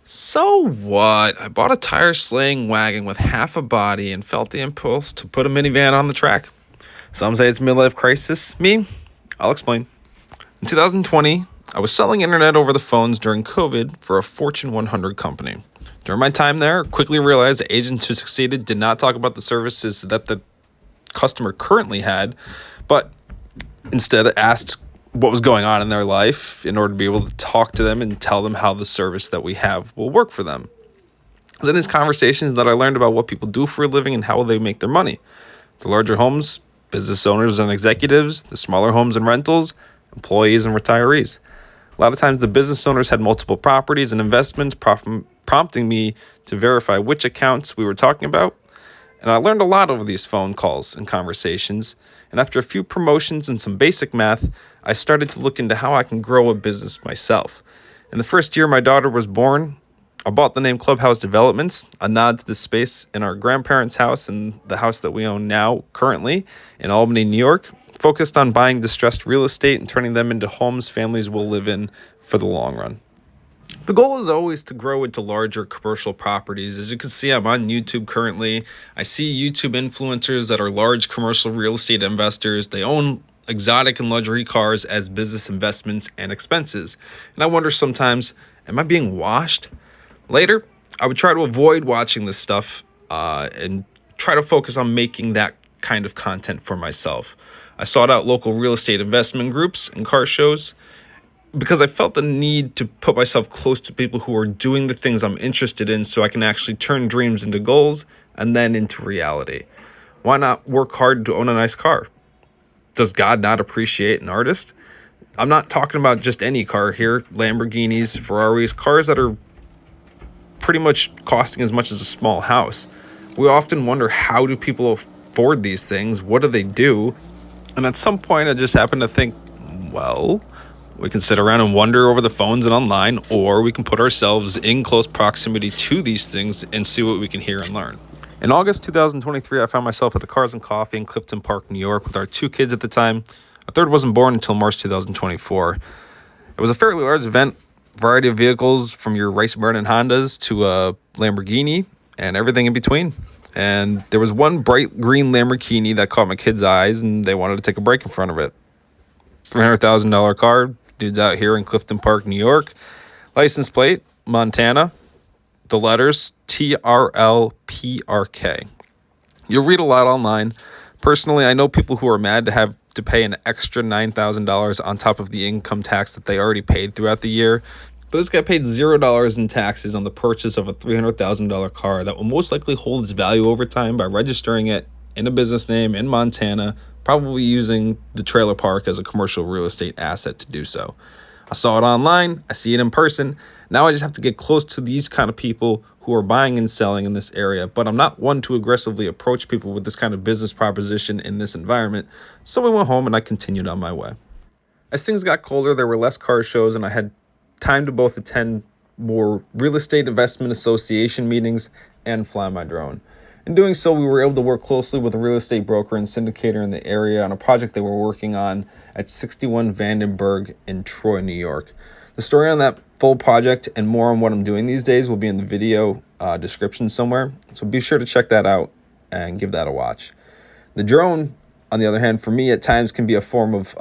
So what? I bought a tire slaying wagon with half a body and felt the impulse to put a minivan on the track. Some say it's midlife crisis. Me? I'll explain. In 2020, I was selling internet over the phones during COVID for a Fortune 100 company. During my time there, I quickly realized the agents who succeeded did not talk about the services that the customer currently had, but instead asked what was going on in their life in order to be able to talk to them and tell them how the service that we have will work for them. It was in these conversations that I learned about what people do for a living and how they make their money. The larger homes, business owners and executives, the smaller homes and rentals, employees and retirees. A lot of times the business owners had multiple properties and investments, prompting me to verify which accounts we were talking about. And I learned a lot over these phone calls and conversations. And after a few promotions and some basic math, I started to look into how I can grow a business myself. In the first year my daughter was born, I bought the name Clubhouse Developments, a nod to the space in our grandparents' house and the house that we own now, currently, in Albany, New York, focused on buying distressed real estate and turning them into homes families will live in for the long run. The goal is always to grow into larger commercial properties. As you can see, I'm on YouTube currently. I see YouTube influencers that are large commercial real estate investors. They own exotic and luxury cars as business investments and expenses. And I wonder sometimes, am I being washed? Later, I would try to avoid watching this stuff and try to focus on making that kind of content for myself. I sought out local real estate investment groups and car shows because I felt the need to put myself close to people who are doing the things I'm interested in so I can actually turn dreams into goals and then into reality. Why not work hard to own a nice car? Does God not appreciate an artist? I'm not talking about just any car here. Lamborghinis, Ferraris, cars that are pretty much costing as much as a small house. We often wonder, how do people afford these things? What do they do? And at some point I just happened to think, well, we can sit around and wonder over the phones and online, or we can put ourselves in close proximity to these things and see what we can hear and learn. In August 2023, I found myself at the Cars and Coffee in Clifton Park, New York, with our 2 kids at the time. Our third wasn't born until March 2024. It was a fairly large event, variety of vehicles from your Rice Burnin Hondas to a Lamborghini and everything in between. And there was one bright green Lamborghini that caught my kids' eyes, and they wanted to take a break in front of it. $300,000 car. Dude's out here in Clifton Park, New York. License plate, Montana. The letters, TRLPRK. You'll read a lot online. Personally, I know people who are mad to have to pay an extra $9,000 on top of the income tax that they already paid throughout the year. But this guy paid $0 in taxes on the purchase of a $300,000 car that will most likely hold its value over time by registering it in a business name in Montana, probably using the trailer park as a commercial real estate asset to do so. I saw it online. I see it in person. Now I just have to get close to these kind of people who are buying and selling in this area, but I'm not one to aggressively approach people with this kind of business proposition in this environment. So we went home and I continued on my way. As things got colder, there were less car shows, and I had time to both attend more real estate investment association meetings and fly my drone. In doing so, we were able to work closely with a real estate broker and syndicator in the area on a project they were working on at 61 Vandenberg in Troy, New York. The story on that full project and more on what I'm doing these days will be in the video description somewhere, so be sure to check that out and give that a watch. The drone, on the other hand, for me at times can be a form of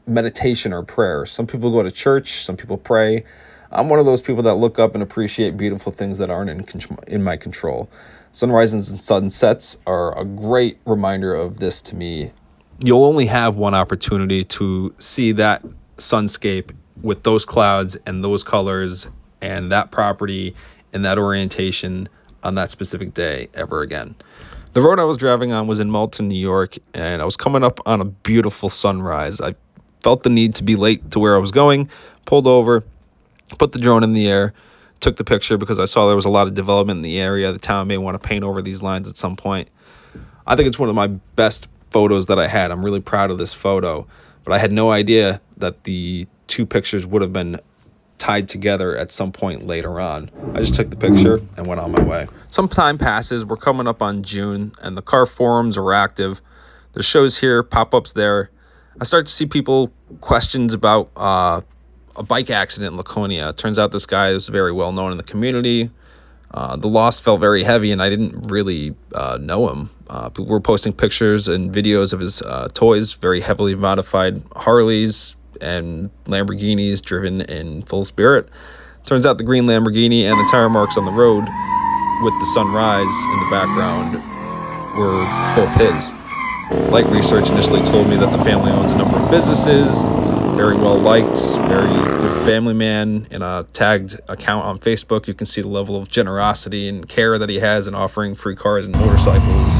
meditation or prayer. Some people go to church, some people pray. I'm one of those people that look up and appreciate beautiful things that aren't in my control. Sunrises and sunsets are a great reminder of this to me. You'll only have one opportunity to see that sunscape with those clouds and those colors and that property and that orientation on that specific day ever again. The road I was driving on was in Malton, New York, and I was coming up on a beautiful sunrise. I felt the need to be late to where I was going, pulled over, put the drone in the air, took the picture because I saw there was a lot of development in the area. The town may want to paint over these lines at some point. I think it's one of my best photos that I had. I'm really proud of this photo, but I had no idea that the 2 pictures would have been tied together at some point later on. I just took the picture and went on my way. Some time passes. We're coming up on June, and the car forums are active. There's shows here, pop-ups there. I start to see people questions about a bike accident in Laconia. It turns out this guy was very well known in the community. The loss felt very heavy, and I didn't really know him. People were posting pictures and videos of his toys, very heavily modified Harleys and Lamborghinis driven in full spirit. Turns out the green Lamborghini and the tire marks on the road with the sunrise in the background were both his. Light research initially told me that the family owns a number of businesses, very well liked, very good family man. In a tagged account on Facebook, you can see the level of generosity and care that he has in offering free cars and motorcycles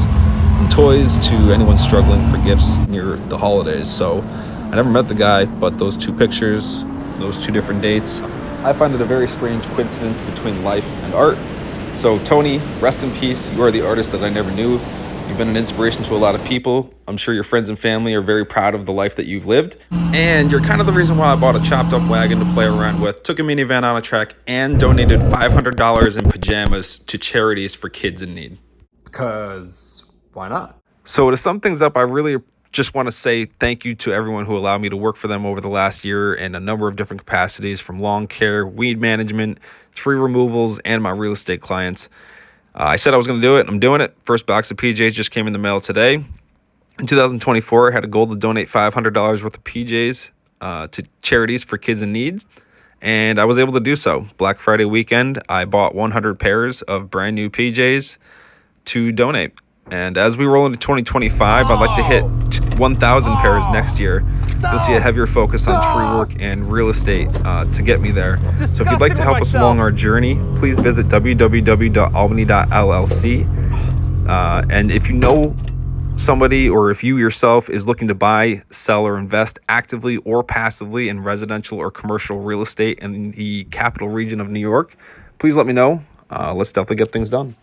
and toys to anyone struggling for gifts near the holidays. So I never met the guy, but those two pictures, those two different dates, I find it a very strange coincidence between life and art. So Tony, rest in peace. You are the artist that I never knew. You've been an inspiration to a lot of people. I'm sure your friends and family are very proud of the life that you've lived. And you're kind of the reason why I bought a chopped up wagon to play around with, took a minivan on a track, and donated $500 in pajamas to charities for kids in need. Because why not? So to sum things up, I really just want to say thank you to everyone who allowed me to work for them over the last year in a number of different capacities, from lawn care, weed management, tree removals, and my real estate clients. I said I was going to do it. I'm doing it. First box of PJs just came in the mail today. In 2024, I had a goal to donate $500 worth of PJs to charities for kids in need, and I was able to do so. Black Friday weekend, I bought 100 pairs of brand new PJs to donate. And as we roll into 2025, I'd like to hit 1,000 pairs next year. You'll see a heavier focus on tree work and real estate to get me there. So if you'd like to help us along our journey, please visit www.albany.llc. And if you know somebody, or if you yourself is looking to buy, sell, or invest actively or passively in residential or commercial real estate in the capital region of New York, please let me know. Let's definitely get things done.